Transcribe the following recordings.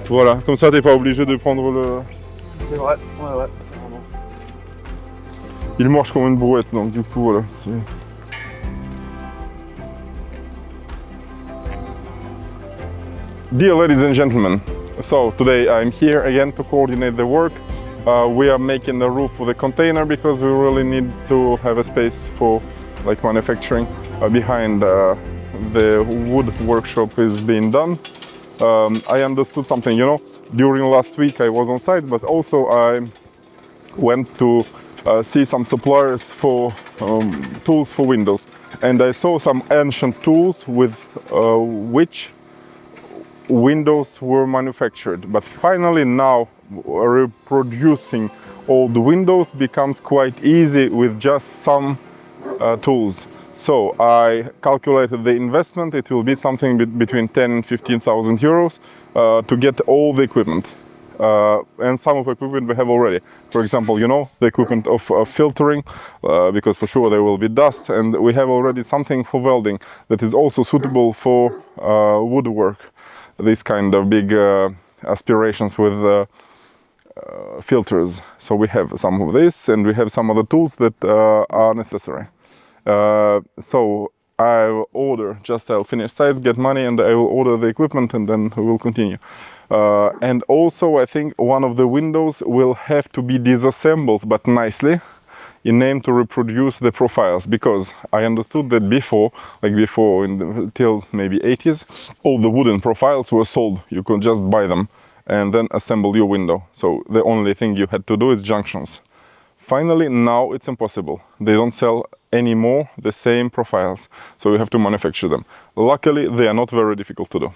Voilà, comme ça t'es pas obligé de prendre le... C'est vrai, ouais, ouais. Vraiment. Il marche comme une brouette, donc du coup voilà. Dear ladies and gentlemen, so today I'm here again to coordinate the work. We are making the roof with a container because we really need to have a space for like manufacturing behind the wood workshop is being done. I understood something, you know, during last week I was on site, but also I went to see some suppliers for tools for windows, and I saw some ancient tools with which windows were manufactured, but finally now reproducing old windows becomes quite easy with just some tools. So I calculated the investment. It will be something between 10 and 15,000 euros to get all the equipment. And some of the equipment we have already. For example, you know, the equipment of filtering, because for sure there will be dust, and we have already something for welding that is also suitable for woodwork. These kind of big aspirations with filters. So we have some of this, and we have some other tools that are necessary. So I'll order, just I'll finish sites, get money, and I will order the equipment, and then we will continue. And also I think one of the windows will have to be disassembled, but nicely, in aim to reproduce the profiles, because I understood that before, till maybe 80s, all the wooden profiles were sold. You could just buy them and then assemble your window. So the only thing you had to do is junctions. Finally, now it's impossible. They don't sell anymore the same profiles, so you have to manufacture them. Luckily, they are not very difficult to do.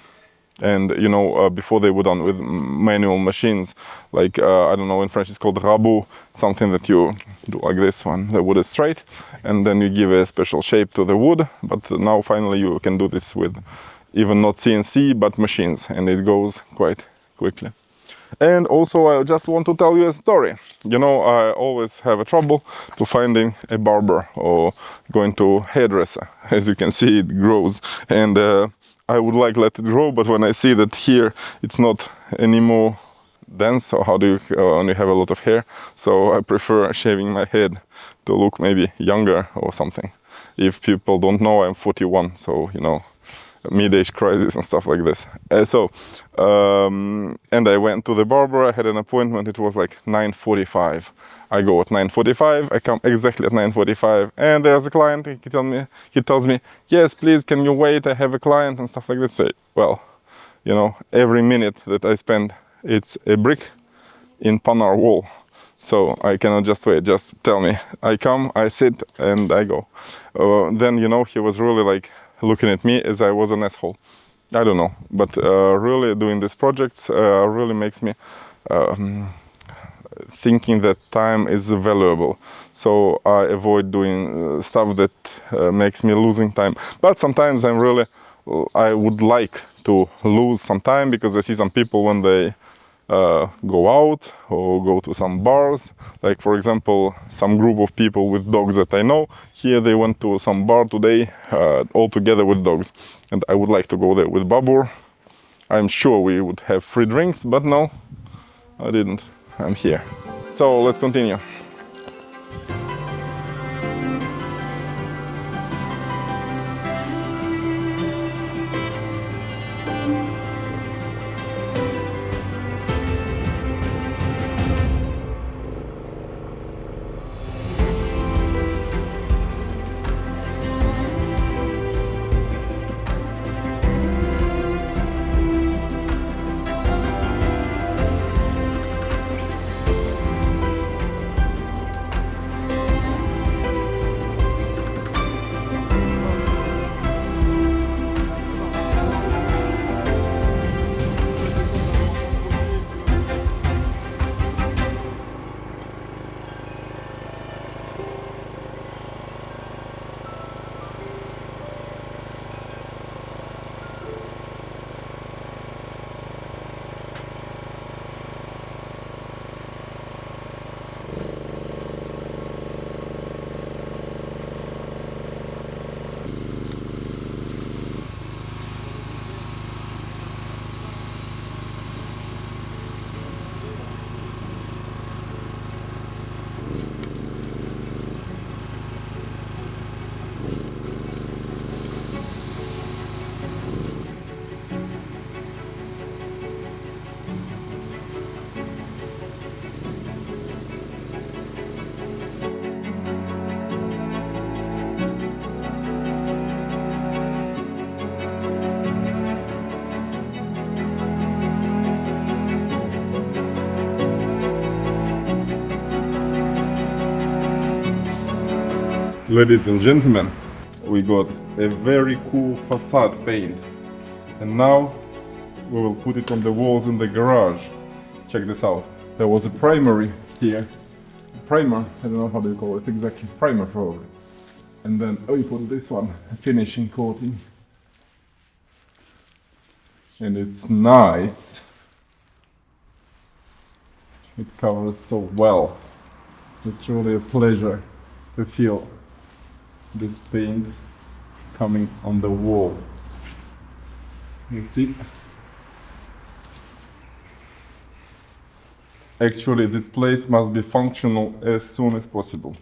And you know, before they were done with manual machines, like I don't know, in French it's called rabot, something that you do like this one. The wood is straight, and then you give a special shape to the wood. But now finally you can do this with even not CNC but machines, and it goes quite quickly. And also I just want to tell you a story. You know, I always have a trouble to finding a barber or going to hairdresser. As you can see, it grows, and I would like let it grow, but when I see that here it's not anymore dense, or how do you only have a lot of hair, so I prefer shaving my head to look maybe younger or something. If people don't know, I'm 41, so you know, mid-age crisis and stuff like this. And I went to the barber. I had an appointment. It was like 9:45. I go at 9:45. I come exactly at 9:45, and there's a client. He tells me, yes, please, can you wait? I have a client and stuff like this. Say, well, you know, every minute that I spend, it's a brick in Pannard wall. So I cannot just wait. Just tell me. I come, I sit, and I go. Then, you know, he was really like looking at me as I was an asshole. I don't know, but really doing these projects really makes me thinking that time is valuable. So I avoid doing stuff that makes me losing time. But sometimes I would like to lose some time, because I see some people when they go out or go to some bars, like for example some group of people with dogs that I know here, they went to some bar today all together with dogs, and I would like to go there with Babur. I'm sure we would have free drinks, but no, I didn't. I'm here. So let's continue. Ladies and gentlemen, we got a very cool facade paint, and now we will put it on the walls in the garage. Check this out. There was a primer here. Primer, I don't know how they call it exactly. Primer probably. And then we put this one, a finishing coating. And it's nice. It covers so well. It's really a pleasure to feel this paint coming on the wall. You see? Actually, this place must be functional as soon as possible.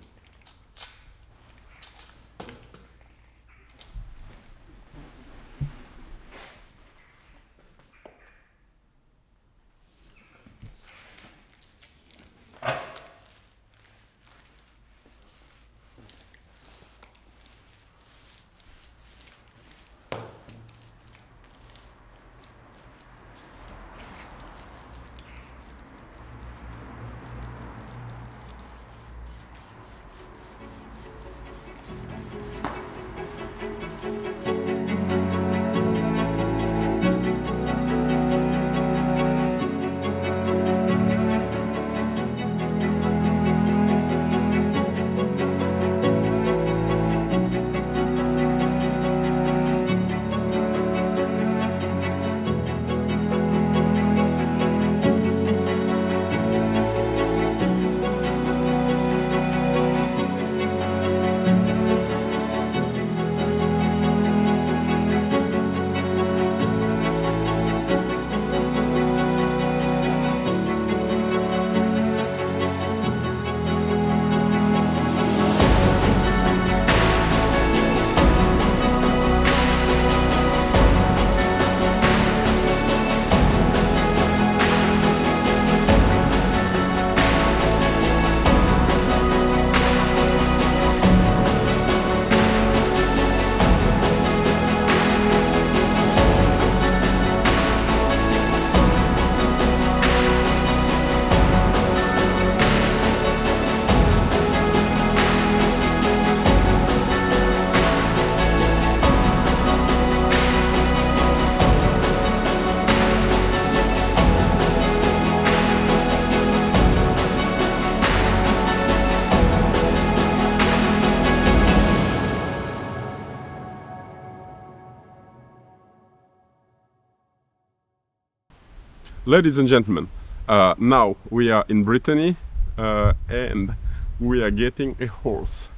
Ladies and gentlemen, now we are in Brittany and we are getting a horse.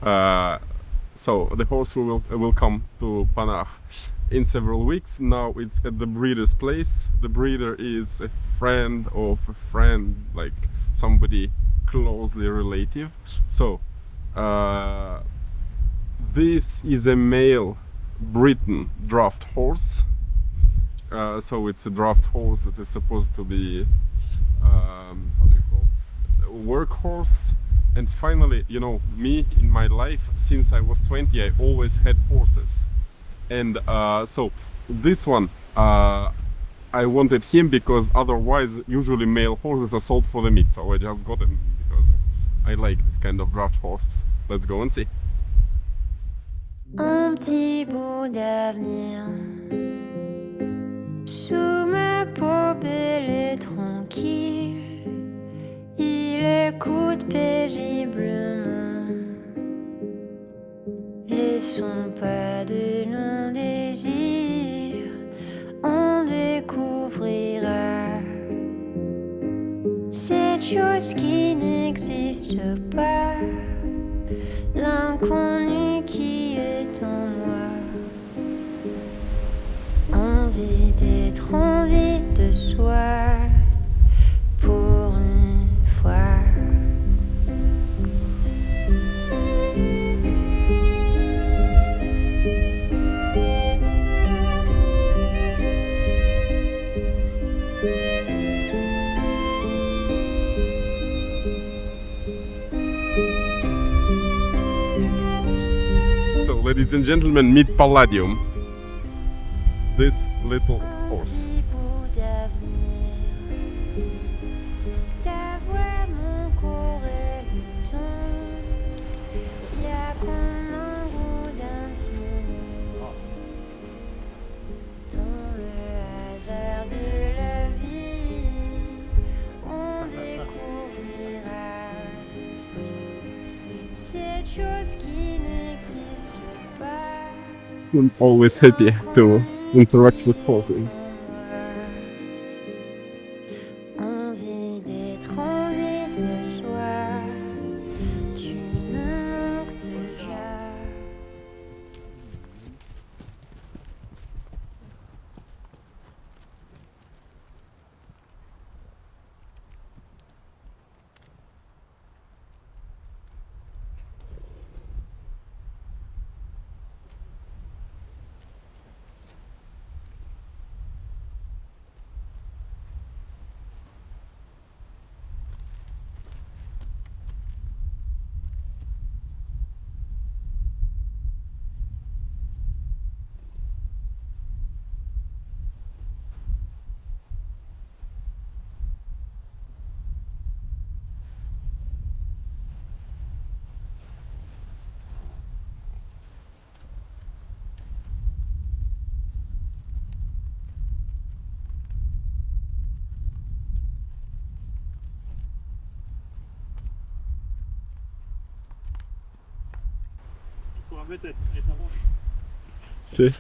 So the horse will come to Pannard in several weeks. Now it's at the breeder's place. The breeder is a friend of a friend, like somebody closely relative. So this is a male Briton draft horse. So it's a draft horse that is supposed to be how do you call it? A workhorse. And finally, you know, me in my life, since I was 20, I always had horses. And so this one, I wanted him because otherwise usually male horses are sold for the meat. So I just got him because I like this kind of draft horses. Let's go and see. Un petit bout d'avenir sous ma peau belle et tranquille, il écoute paisiblement les sons pas de non-désir. On découvrira cette chose qui n'existe pas, l'inconnu qui est en moi. Envie d'être envie de soi pour une fois. So, ladies and gentlemen, meet Palladium, this little horse. Ta voix, mon corps et le temps. Y'a I'm always happy to interact with horses. Envie d'être en ville le soir. Tu me manques déjà. Okay.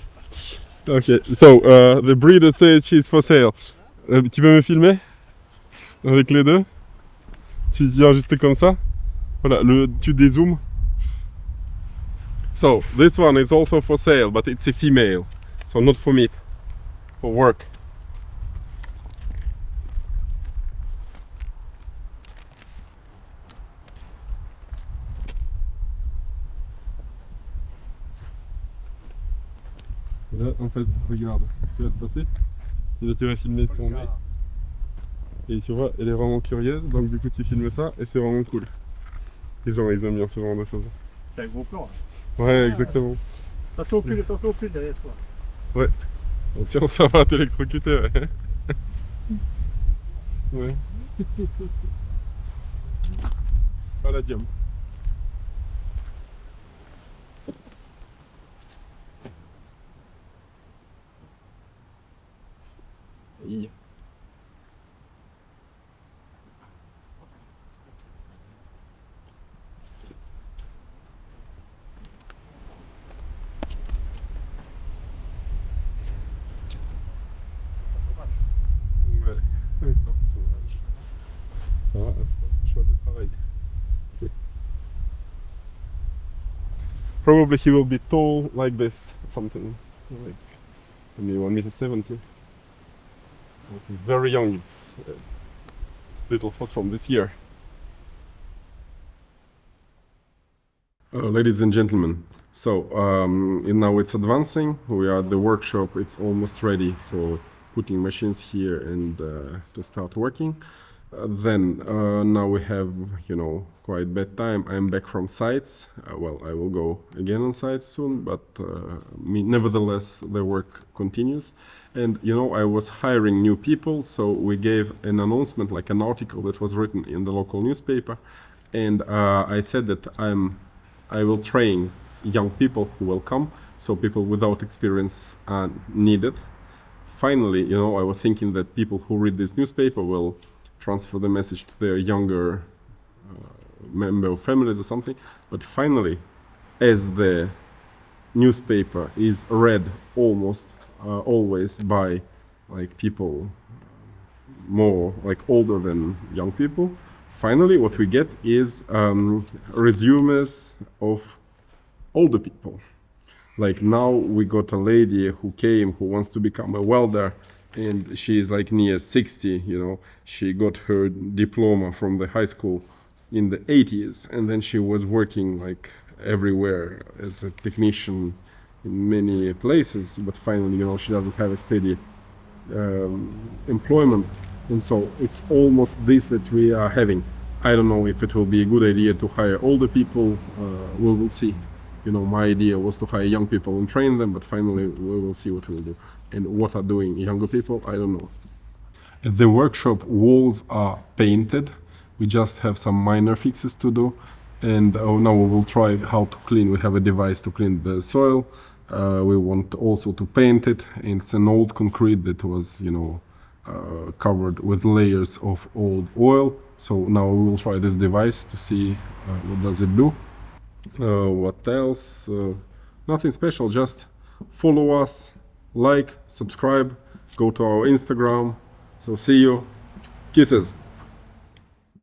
Okay. So the breeder says she's for sale. Tu peux me filmer avec les deux? Tu viens juste comme ça. Voilà, tu dézoomes. So this one is also for sale, but it's a female, so not for meat, for work. Là, en fait, regarde ce qui va se passer. Là, tu vas filmer son nez. Et tu vois, elle est vraiment curieuse, donc du coup, tu filmes ça et c'est vraiment cool. Les gens, ils aiment bien ce genre de choses. C'est un gros plan. Ouais, exactement. Attention au cul derrière toi. Ouais. Sinon, ça va t'électrocuter, ouais. Ouais. Pas la diam. Aïe. Ouais. Sauvage. Ça va, c'est un choix de travail. Probably he will be tall like this, something like maybe 1 meter 70. He's very young, it's little horse from this year. Ladies and gentlemen, so now it's advancing. We are at the workshop. It's almost ready for putting machines here and to start working. Then now we have, quite bad time. I'm back from sites. Well, I will go again on sites soon, but nevertheless the work continues. And I was hiring new people, so we gave an announcement, like an article that was written in the local newspaper, and I said that I will train young people who will come, so people without experience are needed. Finally, I was thinking that people who read this newspaper will transfer the message to their younger member of families or something. But finally, as the newspaper is read almost always by people more older than young people, finally what we get is resumes of older people. Like now we got a lady who came who wants to become a welder, and she is near 60. She got her diploma from the high school in the 80s, and then she was working everywhere as a technician in many places, but finally she doesn't have a steady employment, and so it's almost this that we are having. I don't know if it will be a good idea to hire older people. We will see. My idea was to hire young people and train them, but finally we will see what we'll do. And what are doing younger people, I don't know. At the workshop, walls are painted. We just have some minor fixes to do. And now we will try how to clean. We have a device to clean the soil. We want also to paint it. And it's an old concrete that was, covered with layers of old oil. So now we will try this device to see what does it do. What else? Nothing special, just follow us, like, subscribe, go to our Instagram. So see you. Kisses.